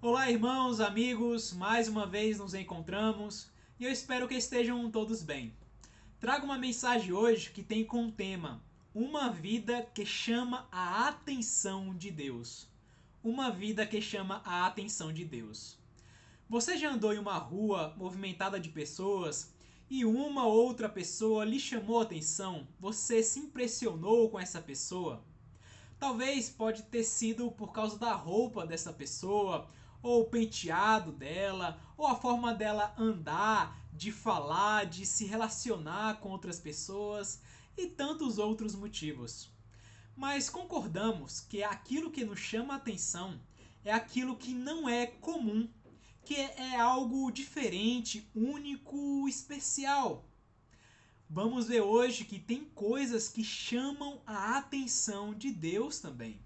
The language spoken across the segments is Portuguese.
Olá, irmãos, amigos, mais uma vez nos encontramos e eu espero que estejam todos bem. Trago uma mensagem hoje que tem como tema uma vida que chama a atenção de Deus. Uma vida que chama a atenção de Deus. Você já andou em uma rua movimentada de pessoas e uma ou outra pessoa lhe chamou a atenção? Você se impressionou com essa pessoa? Talvez pode ter sido por causa da roupa dessa pessoa, ou o penteado dela, ou a forma dela andar, de falar, de se relacionar com outras pessoas e tantos outros motivos. Mas concordamos que aquilo que nos chama a atenção é aquilo que não é comum, que é algo diferente, único, especial. Vamos ver hoje que tem coisas que chamam a atenção de Deus também.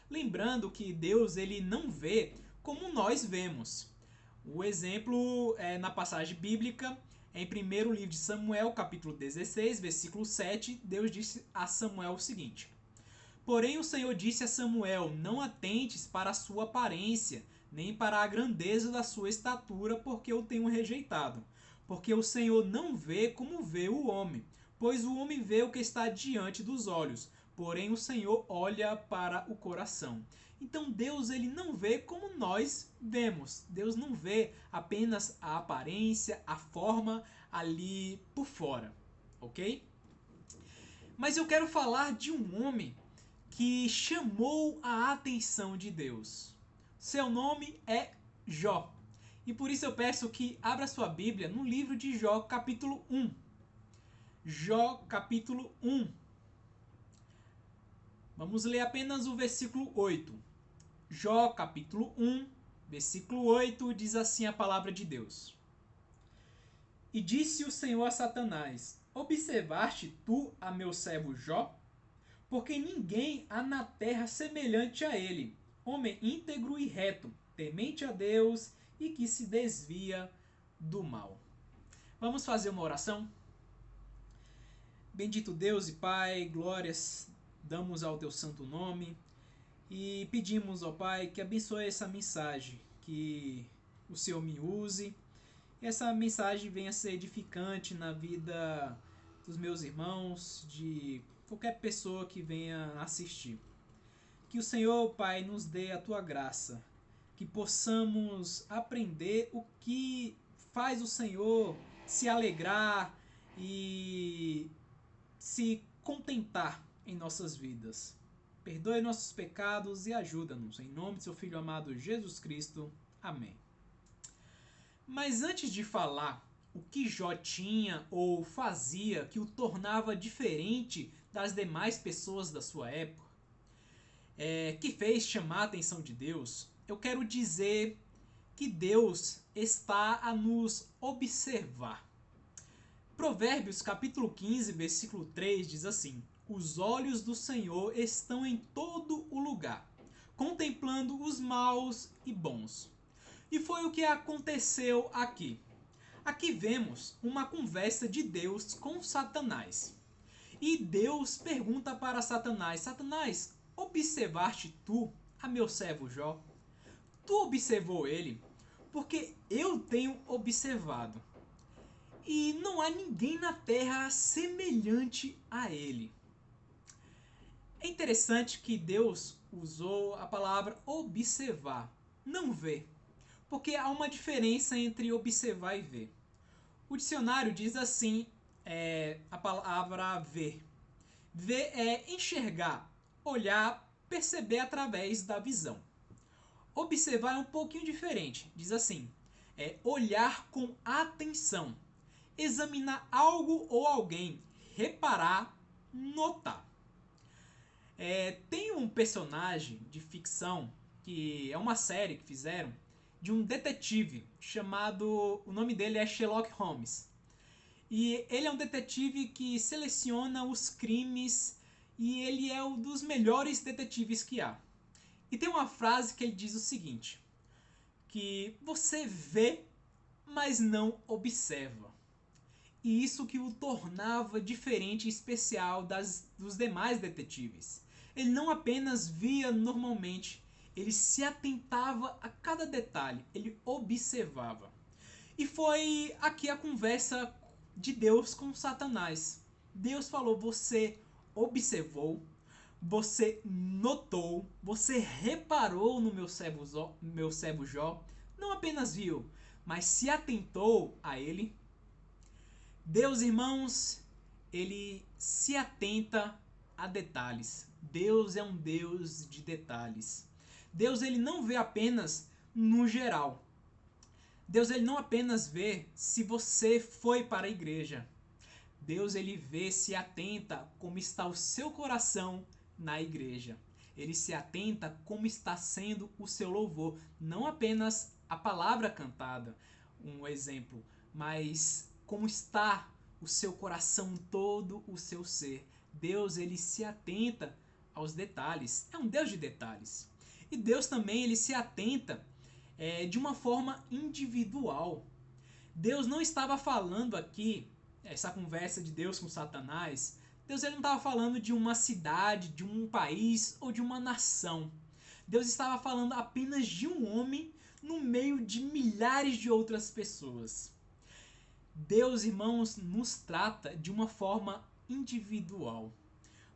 Lembrando que Deus ele não vê como nós vemos. O exemplo é na passagem bíblica, em 1º livro de Samuel, capítulo 16, versículo 7, Deus disse a Samuel o seguinte: Porém o Senhor disse a Samuel, não atentes para a sua aparência, nem para a grandeza da sua estatura, porque eu tenho rejeitado. Porque o Senhor não vê como vê o homem, pois o homem vê o que está diante dos olhos, porém o Senhor olha para o coração. Então Deus ele não vê como nós vemos. Deus não vê apenas a aparência, a forma ali por fora, ok? Mas eu quero falar de um homem que chamou a atenção de Deus. Seu nome é Jó. E por isso eu peço que abra sua Bíblia no livro de Jó, capítulo 1. Jó, capítulo 1. Vamos ler apenas o versículo 8. Jó, capítulo 1, versículo 8, diz assim a palavra de Deus. E disse o Senhor a Satanás: Observaste tu a meu servo Jó? Porque ninguém há na terra semelhante a ele, homem íntegro e reto, temente a Deus e que se desvia do mal. Vamos fazer uma oração? Bendito Deus e Pai, glórias damos ao teu santo nome e pedimos, ó Pai, que abençoe essa mensagem, que o Senhor me use e essa mensagem venha a ser edificante na vida dos meus irmãos, de qualquer pessoa que venha assistir. Que o Senhor, Pai, nos dê a tua graça, que possamos aprender o que faz o Senhor se alegrar e se contentar em nossas vidas. Perdoe nossos pecados e ajuda-nos. Em nome de seu Filho amado Jesus Cristo. Amém. Mas antes de falar o que Jó tinha ou fazia que o tornava diferente das demais pessoas da sua época, que fez chamar a atenção de Deus, eu quero dizer que Deus está a nos observar. Provérbios capítulo 15, versículo 3 diz assim: Os olhos do Senhor estão em todo o lugar, contemplando os maus e bons. E foi o que aconteceu aqui. Aqui vemos uma conversa de Deus com Satanás. E Deus pergunta para Satanás: Satanás, observaste tu a meu servo Jó? Tu observou ele? Porque eu tenho observado. E não há ninguém na terra semelhante a ele. É interessante que Deus usou a palavra observar, não ver. Porque há uma diferença entre observar e ver. O dicionário diz assim, a palavra ver. Ver é enxergar, olhar, perceber através da visão. Observar é um pouquinho diferente. Diz assim, olhar com atenção, examinar algo ou alguém, reparar, notar. Tem um personagem de ficção, que é uma série que fizeram, de um detetive chamado, o nome dele é Sherlock Holmes. E ele é um detetive que seleciona os crimes e ele é um dos melhores detetives que há. E tem uma frase que ele diz o seguinte, que você vê, mas não observa. E isso que o tornava diferente e especial dos demais detetives. Ele não apenas via normalmente, Ele se atentava a cada detalhe, ele observava. E foi aqui a conversa de Deus com Satanás. Deus falou: você observou, você notou, você reparou no meu servo Jó, não apenas viu, mas se atentou a ele. Deus, irmãos, ele se atenta a detalhes. Deus é um Deus de detalhes. Deus, ele não vê apenas no geral. Deus, ele não apenas vê se você foi para a igreja. Deus, ele vê, se atenta como está o seu coração na igreja. Ele se atenta como está sendo o seu louvor, não apenas a palavra cantada, um exemplo, mas como está o seu coração todo, o seu ser. Deus, ele se atenta aos detalhes. É um Deus de detalhes. E Deus também, ele se atenta de uma forma individual. Deus não estava falando aqui, essa conversa de Deus com Satanás, Deus ele não estava falando de uma cidade, de um país ou de uma nação. Deus estava falando apenas de um homem no meio de milhares de outras pessoas. Deus, irmãos, nos trata de uma forma individual.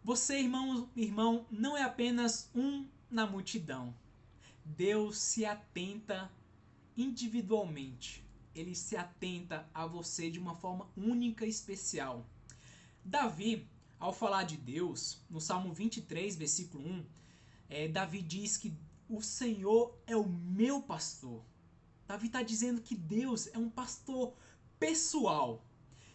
Você, irmão, não é apenas um na multidão. Deus se atenta individualmente. Ele se atenta a você de uma forma única e especial. Davi, ao falar de Deus, no Salmo 23, versículo 1, Davi diz que o Senhor é o meu pastor. Davi está dizendo que Deus é um pastor pessoal,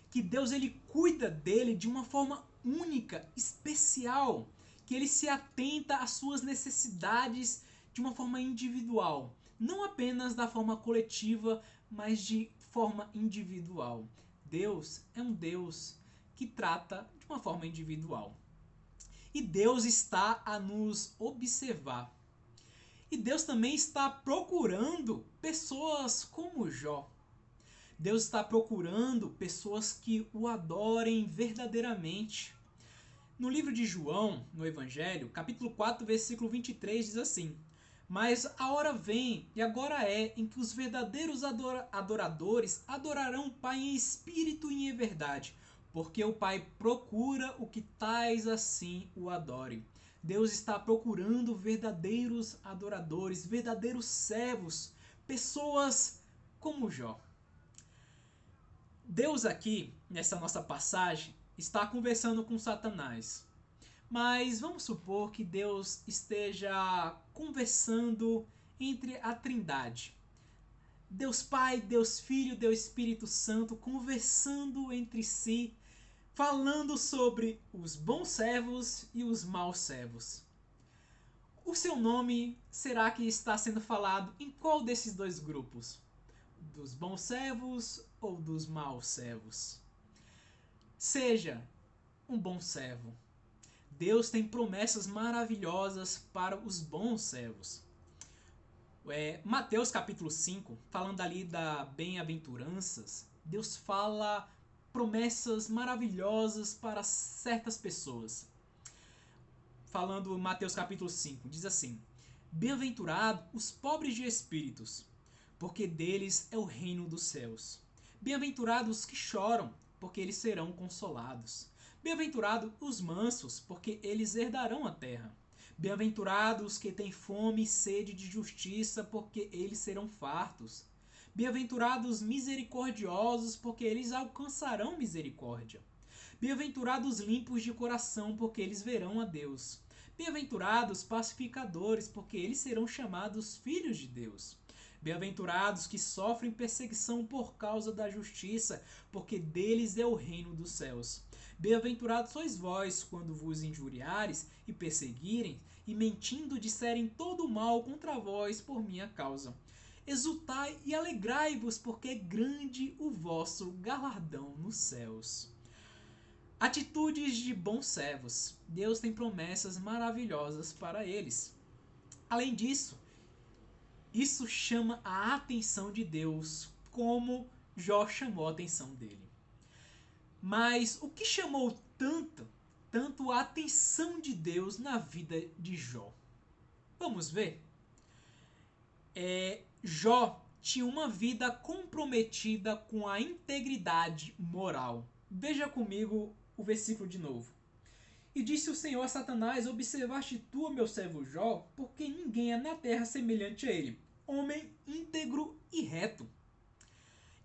que Deus ele cuida dele de uma forma única, especial, que ele se atenta às suas necessidades de uma forma individual, não apenas da forma coletiva, mas de forma individual. Deus é um Deus que trata de uma forma individual. E Deus está a nos observar. E Deus também está procurando pessoas como Jó. Deus está procurando pessoas que o adorem verdadeiramente. No livro de João, no Evangelho, capítulo 4, versículo 23, diz assim: mas a hora vem, e agora é, em que os verdadeiros adoradores adorarão o Pai em espírito e em verdade, porque o Pai procura o que tais assim o adorem. Deus está procurando verdadeiros adoradores, verdadeiros servos, pessoas como Jó. Deus aqui, nessa nossa passagem, está conversando com Satanás. Mas vamos supor que Deus esteja conversando entre a Trindade. Deus Pai, Deus Filho, Deus Espírito Santo conversando entre si, falando sobre os bons servos e os maus servos. O seu nome será que está sendo falado em qual desses dois grupos? Dos bons servos ou dos maus servos? Seja um bom servo. Deus tem promessas maravilhosas para os bons servos. Mateus capítulo 5, falando ali da bem-aventuranças, Deus fala promessas maravilhosas para certas pessoas. Falando Mateus capítulo 5, diz assim: bem-aventurados os pobres de espíritos, porque deles é o reino dos céus. Bem-aventurados os que choram, porque eles serão consolados. Bem-aventurados os mansos, porque eles herdarão a terra. Bem-aventurados os que têm fome e sede de justiça, porque eles serão fartos. Bem-aventurados os misericordiosos, porque eles alcançarão misericórdia. Bem-aventurados os limpos de coração, porque eles verão a Deus. Bem-aventurados os pacificadores, porque eles serão chamados filhos de Deus. Bem-aventurados que sofrem perseguição por causa da justiça, porque deles é o reino dos céus. Bem-aventurados sois vós, quando vos injuriares e perseguirem, e mentindo disserem todo o mal contra vós por minha causa. Exultai e alegrai-vos, porque é grande o vosso galardão nos céus. Atitudes de bons servos. Deus tem promessas maravilhosas para eles. Além disso, isso chama a atenção de Deus, como Jó chamou a atenção dele. Mas o que chamou tanto a atenção de Deus na vida de Jó? Vamos ver? Jó tinha uma vida comprometida com a integridade moral. Veja comigo o versículo de novo. E disse o Senhor a Satanás: observaste tu, meu servo Jó, porque ninguém é na terra semelhante a ele, homem íntegro e reto.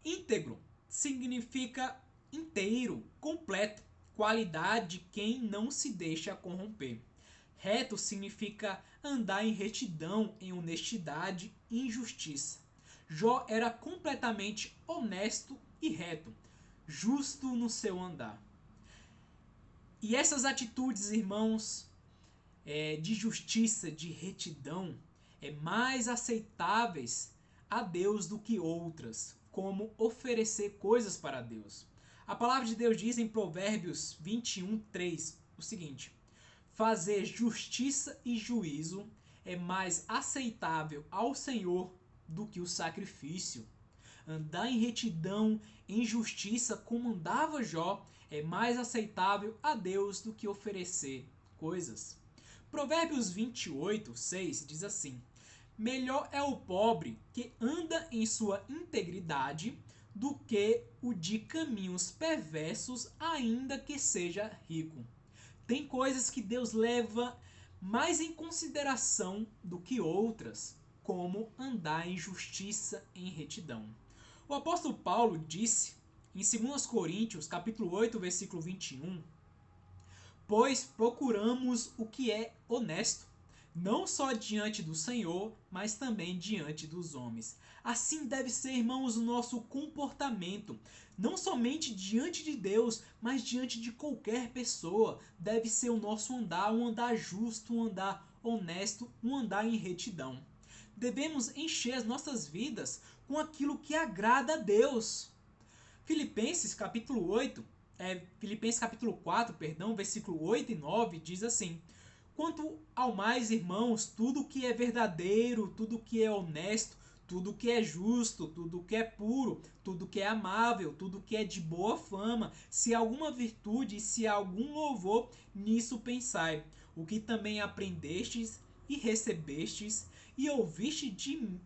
Íntegro significa inteiro, completo, qualidade de quem não se deixa corromper. Reto significa andar em retidão, em honestidade e em justiça. Jó era completamente honesto e reto, justo no seu andar. E essas atitudes, irmãos, de justiça, de retidão, mais aceitáveis a Deus do que outras, como oferecer coisas para Deus. A palavra de Deus diz em Provérbios 21:3 o seguinte: fazer justiça e juízo é mais aceitável ao Senhor do que o sacrifício. Andar em retidão, em justiça, como andava Jó, é mais aceitável a Deus do que oferecer coisas. Provérbios 28:6 diz assim: melhor é o pobre que anda em sua integridade do que o de caminhos perversos, ainda que seja rico. Tem coisas que Deus leva mais em consideração do que outras, como andar em justiça, em retidão. O apóstolo Paulo disse em 2 Coríntios, capítulo 8, versículo 21, pois procuramos o que é honesto, não só diante do Senhor, mas também diante dos homens. Assim deve ser, irmãos, o nosso comportamento, não somente diante de Deus, mas diante de qualquer pessoa. Deve ser o nosso andar, um andar justo, um andar honesto, um andar em retidão. Devemos encher as nossas vidas com aquilo que agrada a Deus. Filipenses capítulo 4, versículo 8 e 9 diz assim: quanto ao mais, irmãos, tudo que é verdadeiro, tudo que é honesto, tudo que é justo, tudo que é puro, tudo que é amável, tudo que é de boa fama, se há alguma virtude, se há algum louvor, nisso pensai. O que também aprendestes e recebestes e ouvistes de mim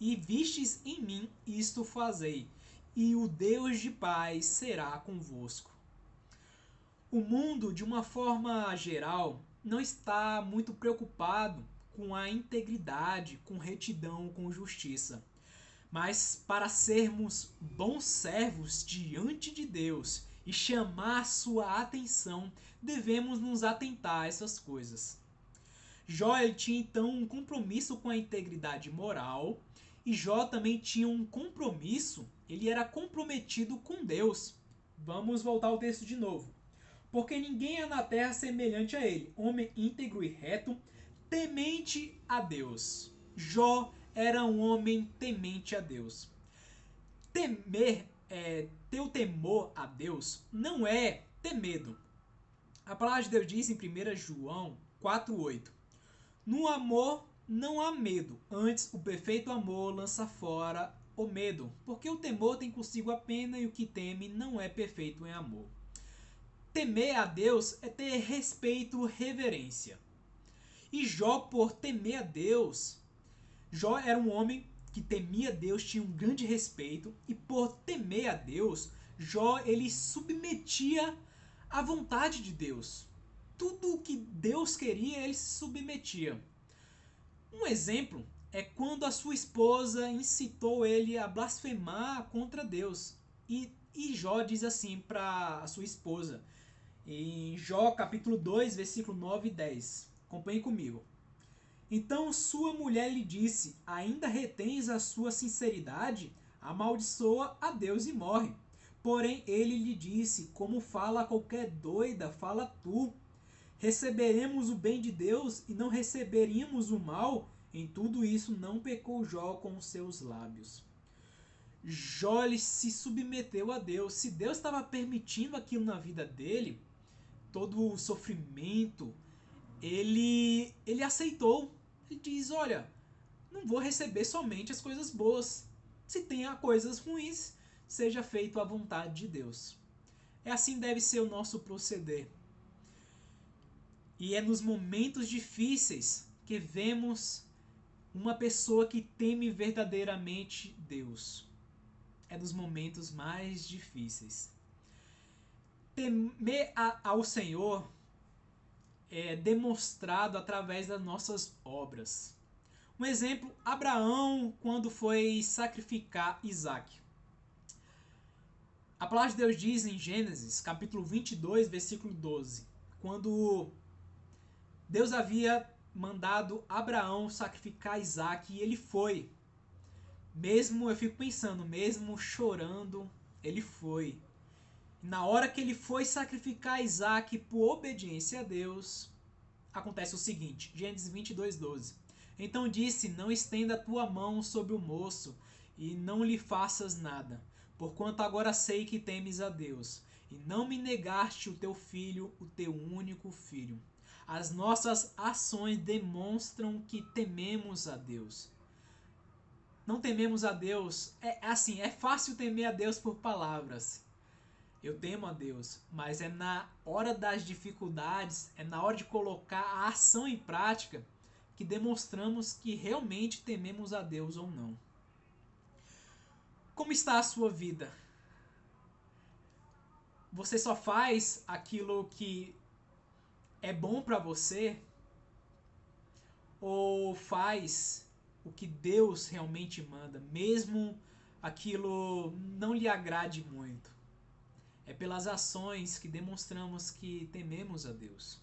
e vistes em mim, isto fazei, e o Deus de paz será convosco. O mundo, de uma forma geral, não está muito preocupado com a integridade, com retidão, com justiça. Mas para sermos bons servos diante de Deus e chamar sua atenção, devemos nos atentar a essas coisas. Jó tinha então um compromisso com a integridade moral, e Jó também tinha um compromisso, ele era comprometido com Deus. Vamos voltar ao texto de novo. Porque ninguém é na terra semelhante a ele, homem íntegro e reto, temente a Deus. Jó era um homem temente a Deus. Ter o temor a Deus não é ter medo. A palavra de Deus diz em 1 João 4:8: no amor não há medo, antes o perfeito amor lança fora o medo, porque o temor tem consigo a pena e o que teme não é perfeito em amor. Temer a Deus é ter respeito, reverência. E Jó, por temer a Deus, Jó era um homem que temia Deus, tinha um grande respeito, e por temer a Deus, Jó ele submetia à vontade de Deus. Tudo o que Deus queria, ele se submetia. Um exemplo é quando a sua esposa incitou ele a blasfemar contra Deus. E Jó diz assim para a sua esposa, em Jó capítulo 2, versículo 9 e 10. Acompanhe comigo. Então sua mulher lhe disse: ainda retens a sua sinceridade? Amaldiçoa a Deus e morre. Porém ele lhe disse: como fala qualquer doida, fala tu. Receberemos o bem de Deus e não receberíamos o mal? Em tudo isso não pecou Jó com os seus lábios. Jó se submeteu a Deus. Se Deus estava permitindo aquilo na vida dele, todo o sofrimento, ele aceitou. Ele diz: olha, não vou receber somente as coisas boas. Se tenha coisas ruins, seja feito à vontade de Deus. É assim deve ser o nosso proceder. E é nos momentos difíceis que vemos uma pessoa que teme verdadeiramente Deus. É dos momentos mais difíceis. Temer ao Senhor é demonstrado através das nossas obras. Um exemplo, Abraão, quando foi sacrificar Isaac. A palavra de Deus diz em Gênesis, capítulo 22, versículo 12, quando Deus havia mandado Abraão sacrificar Isaac, e ele foi. Mesmo, eu fico pensando, mesmo chorando, ele foi. Na hora que ele foi sacrificar Isaac por obediência a Deus, acontece o seguinte, Gênesis 22, 12. Então disse, não estenda a tua mão sobre o moço, e não lhe faças nada, porquanto agora sei que temes a Deus, e não me negaste o teu filho, o teu único filho. As nossas ações demonstram que tememos a Deus. Não tememos a Deus, é fácil temer a Deus por palavras. Eu temo a Deus, mas é na hora das dificuldades, é na hora de colocar a ação em prática que demonstramos que realmente tememos a Deus ou não. Como está a sua vida? Você só faz aquilo que é bom para você? Ou faz o que Deus realmente manda, mesmo aquilo não lhe agrade muito? É pelas ações que demonstramos que tememos a Deus.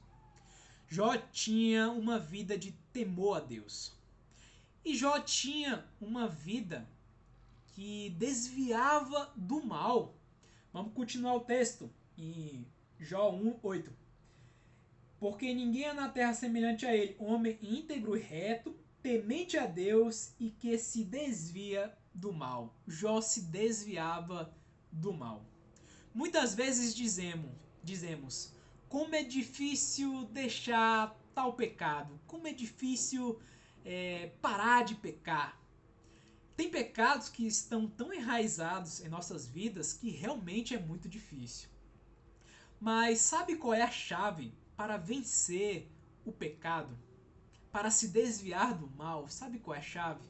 Jó tinha uma vida de temor a Deus. E Jó tinha uma vida que desviava do mal. Vamos continuar o texto em Jó 1:8. Porque ninguém é na terra semelhante a ele, homem íntegro e reto, temente a Deus e que se desvia do mal. Jó se desviava do mal. Muitas vezes dizemos, como é difícil deixar tal pecado, como é difícil parar de pecar. Tem pecados que estão tão enraizados em nossas vidas que realmente é muito difícil. Mas sabe qual é a chave para vencer o pecado? Para se desviar do mal? Sabe qual é a chave?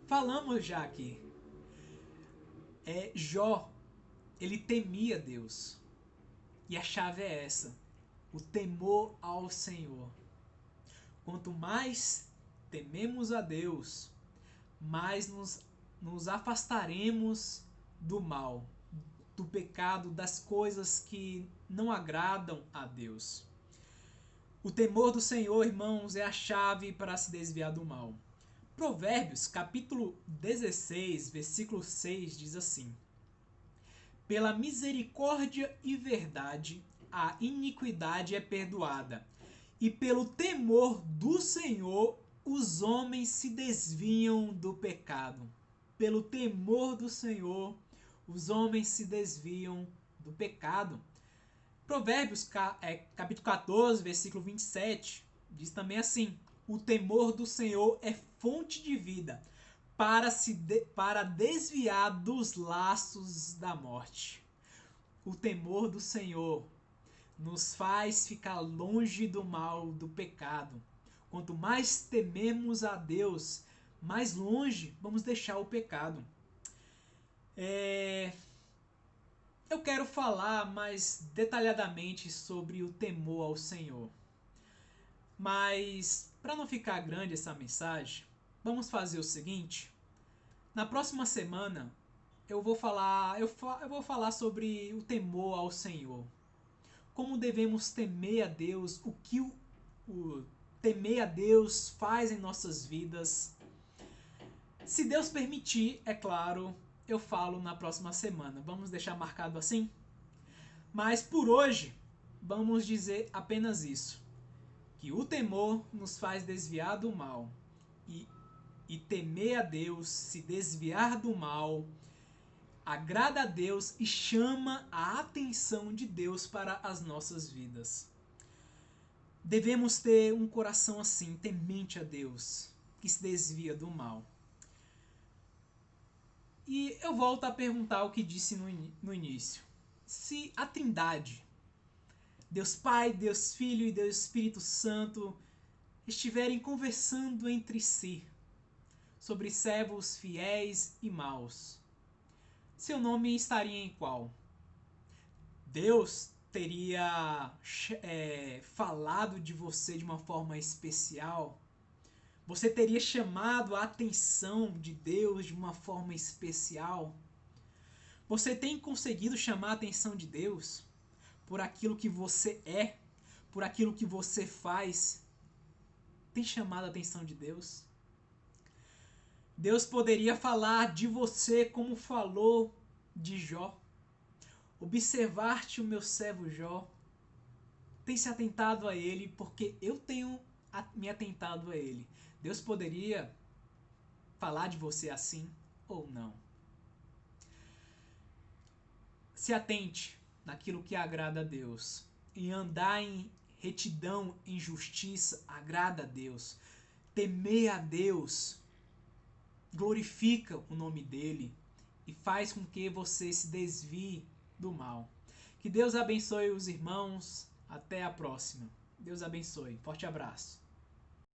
Falamos já aqui. Jó, ele temia Deus. E a chave é essa: o temor ao Senhor. Quanto mais tememos a Deus, mais nos afastaremos do mal, do pecado, das coisas que não agradam a Deus. O temor do Senhor, irmãos, é a chave para se desviar do mal. Provérbios, capítulo 16, versículo 6, diz assim: pela misericórdia e verdade, a iniquidade é perdoada, e pelo temor do Senhor, os homens se desviam do pecado. Pelo temor do Senhor, os homens se desviam do pecado. Provérbios, capítulo 14, versículo 27, diz também assim: o temor do Senhor é fonte de vida, para desviar dos laços da morte. O temor do Senhor nos faz ficar longe do mal, do pecado. Quanto mais tememos a Deus, mais longe vamos deixar o pecado. Eu quero falar mais detalhadamente sobre o temor ao Senhor. Mas, para não ficar grande essa mensagem, vamos fazer o seguinte. Na próxima semana, eu vou falar sobre o temor ao Senhor. Como devemos temer a Deus, o que o temer a Deus faz em nossas vidas. Se Deus permitir, é claro, eu falo na próxima semana. Vamos deixar marcado assim? Mas por hoje, vamos dizer apenas isso: que o temor nos faz desviar do mal. E temer a Deus, se desviar do mal, agrada a Deus e chama a atenção de Deus para as nossas vidas. Devemos ter um coração assim, temente a Deus, que se desvia do mal. E eu volto a perguntar o que disse no início. Se a Trindade, Deus Pai, Deus Filho e Deus Espírito Santo, estiverem conversando entre si, sobre servos fiéis e maus, seu nome estaria em qual? Deus teria falado de você de uma forma especial? Você teria chamado a atenção de Deus de uma forma especial? Você tem conseguido chamar a atenção de Deus por aquilo que você é, por aquilo que você faz? Tem chamado a atenção de Deus? Deus poderia falar de você como falou de Jó. Observar-te o meu servo Jó. Tem se atentado a ele porque eu tenho me atentado a ele. Deus poderia falar de você assim ou não? Se atente naquilo que agrada a Deus. E andar em retidão, em justiça, agrada a Deus. Temer a Deus glorifica o nome dele e faz com que você se desvie do mal. Que Deus abençoe os irmãos. Até a próxima. Deus abençoe. Forte abraço.